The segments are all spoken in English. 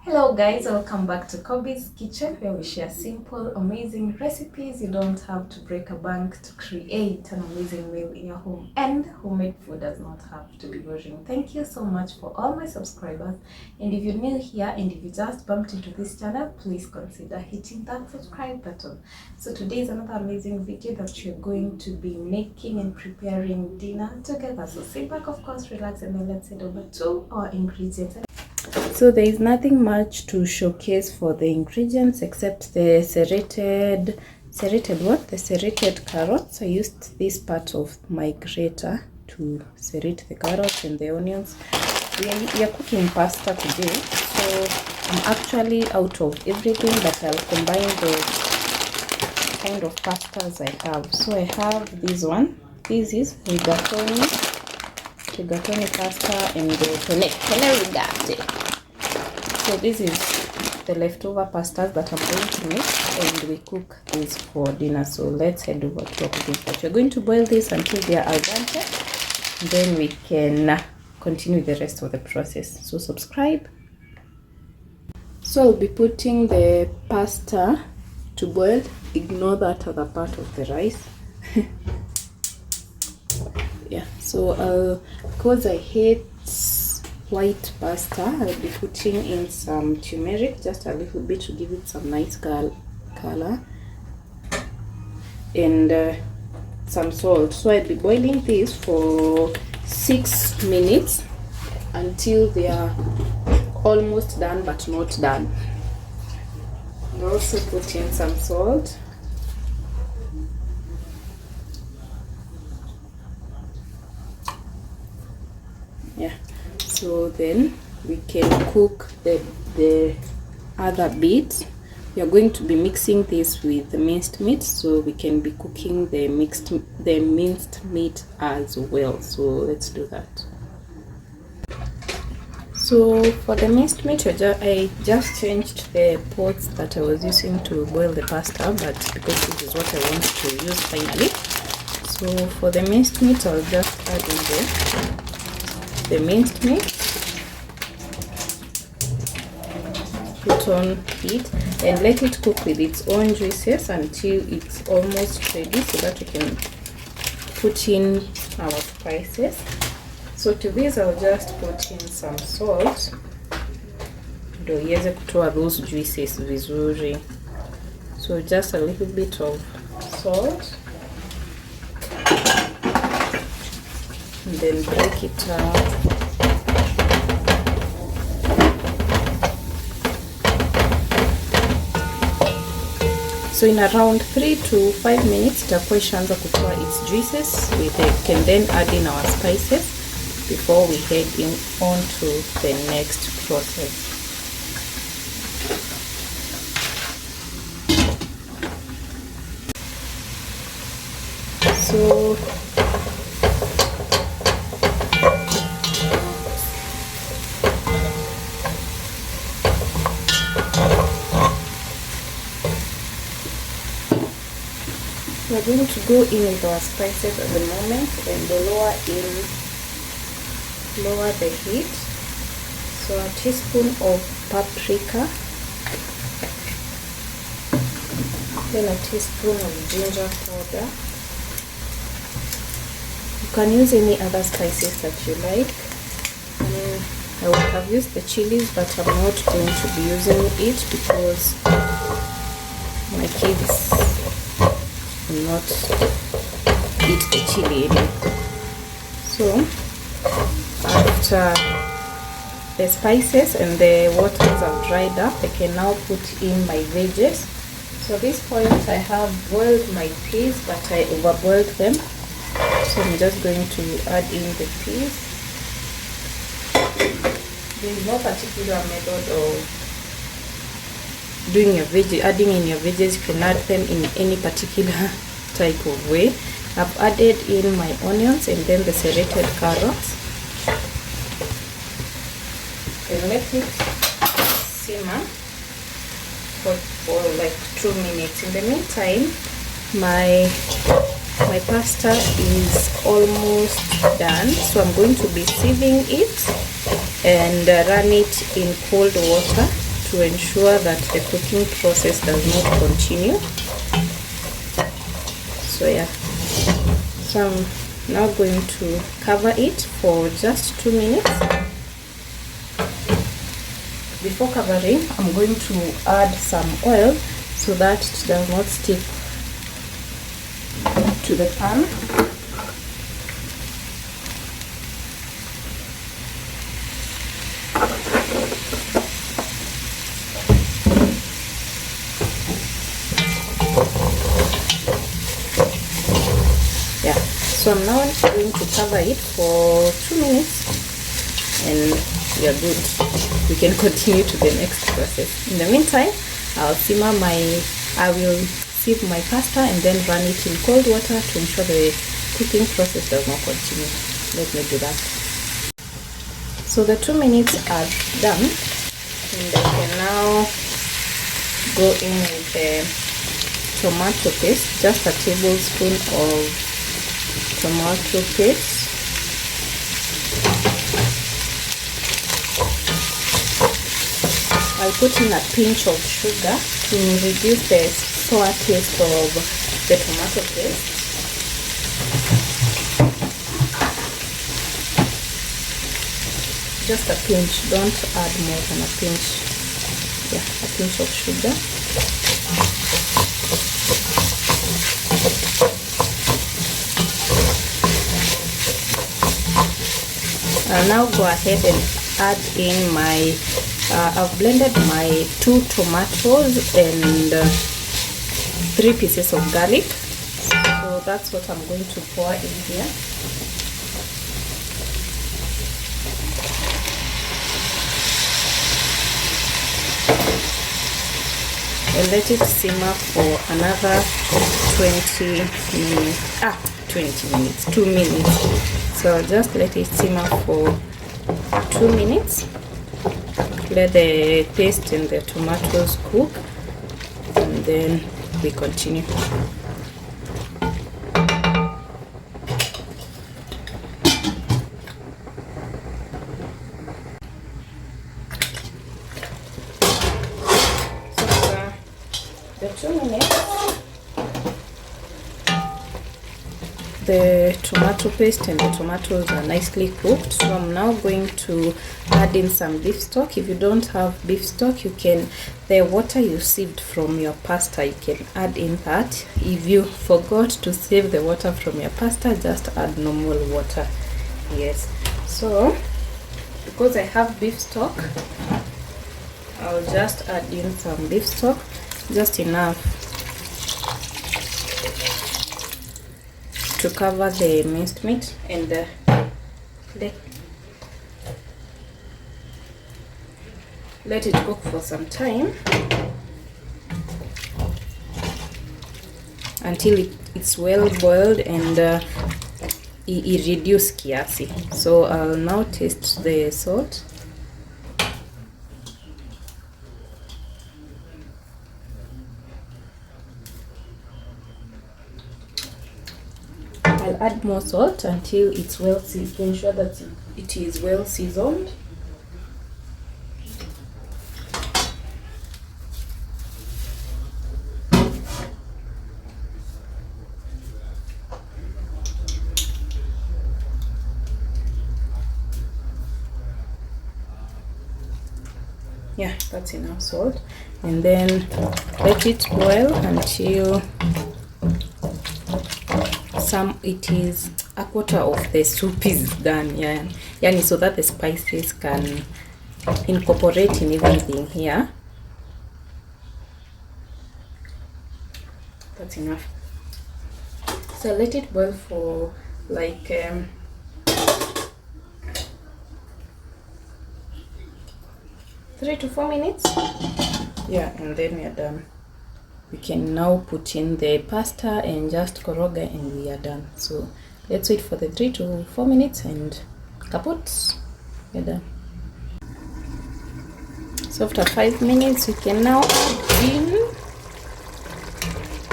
Hello guys, welcome back to Kobe's Kitchen, where we share simple, amazing recipes. You don't have to break a bank to create an amazing meal in your home, and homemade food does not have to be boring. Thank you so much for all my subscribers, and if you're new here and if you just bumped into this channel, please consider hitting that subscribe button. So today is another amazing video that you're going to be making and preparing dinner together. So sit back, of course, relax, and then let's head over to our ingredients. So there is nothing much to showcase for the ingredients except the serrated carrots. I used this part of my grater to serrate the carrots and the onions. We are cooking pasta today, so I'm actually out of everything, but I'll combine the kind of pastas I have. So I have this one. This is rigatoni pasta and the penne rigate. So this is the leftover pastas that I'm going to make, and we cook this for dinner. So let's head over to our cooking pot. We're going to boil this until they are al dente, then we can continue the rest of the process. So subscribe. So I'll be putting the pasta to boil. Ignore that other part of the rice. Yeah, so because I hate white pasta, I'll be putting in some turmeric, just a little bit to give it some nice color, and some salt. So I'll be boiling this for 6 minutes until they are almost done but not done. I'll also put in some salt. Yeah, so then we can cook the other bit. We are going to be mixing this with the minced meat, so we can be cooking the minced meat as well. So let's do that. So for the minced meat, I just changed the pots that I was using to boil the pasta, but because this is what I want to use finally. So for the minced meat, I'll just add in the minced meat, put on heat, and let it cook with its own juices until it's almost ready, so that we can put in our spices. So to this, I'll just put in some salt ndio iweze kutoa those juices vizuri. So just a little bit of salt, and then break it up. So in around 3 to 5 minutes itakuwa ishaanza kutoa its juices. We can then add in our spices before we head on to the next process. So we're going to go in with our spices at the moment and lower the heat. So a teaspoon of paprika, then a teaspoon of ginger powder. You can use any other spices that you like. I would have used the chilies, but I'm not going to be using it because my kids will not eat the chili anymore. So after the spices and the waters have dried up, I can now put in my veggies. So at this point I have boiled my peas, but I overboiled them. So I'm just going to add in the peas. There is no particular method of doing adding in your veggies. You can add them in any particular type of way. I've added in my onions and then the serrated carrots, and let it simmer for like 2 minutes. In the meantime, my pasta is almost done, so I'm going to be sieving it and run it in cold water to ensure that the cooking process does not continue. So yeah, so I'm now going to cover it for just 2 minutes. Before covering, I'm going to add some oil so that it does not stick to the pan. Yeah, so I'm now going to cover it for 2 minutes and we are good. We can continue to the next process. In the meantime, I will sieve my pasta and then run it in cold water to ensure the cooking process does not continue. Let me do that. So the 2 minutes are done, and I can now go in with the tomato paste, just a tablespoon of tomato paste. I'll put in a pinch of sugar to reduce the sour taste of the tomato paste. Just a pinch, don't add more than a pinch. Yeah, a pinch of sugar. I'll now go ahead and add in my I've blended my 2 tomatoes and 3 pieces of garlic. So that's what I'm going to pour in here. And let it simmer for another 2 minutes. So just let it simmer for 2 minutes. Let the paste and the tomatoes cook, and then we continue. So the 2 minutes, the tomato paste and the tomatoes are nicely cooked. So I'm now going to add in some beef stock. If you don't have beef stock, you can, the water you sieved from your pasta, you can add in that. If you forgot to sieve the water from your pasta, just add normal water. Yes, so because I have beef stock, I'll just add in some beef stock, just enough to cover the minced meat, and let it cook for some time until it's well boiled and it reduce kiasi. So I'll now taste the salt. I'll add more salt until it's well seasoned, to ensure that it is well seasoned. Yeah, that's enough salt, and then let it boil until it is a quarter of the soup is done. Yeah, yani, so that the spices can incorporate in everything here. That's enough. So let it boil for like 3 to 4 minutes. Yeah, and then we are done. We can now put in the pasta and just koroga, and we are done. So let's wait for the 3 to 4 minutes and kaput, we're done. So after 5 minutes, we can now add in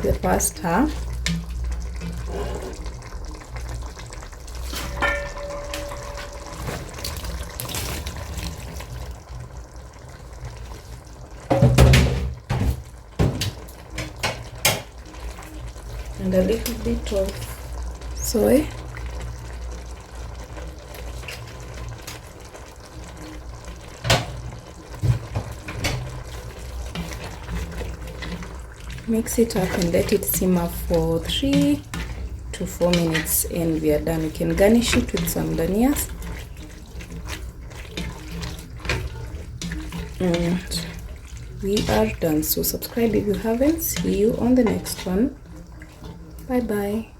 the pasta. and a little bit of soy. Mix it up and let it simmer for 3 to 4 minutes and we are done. You can garnish it with some danias. And we are done. So subscribe if you haven't. See you on the next one. Bye bye.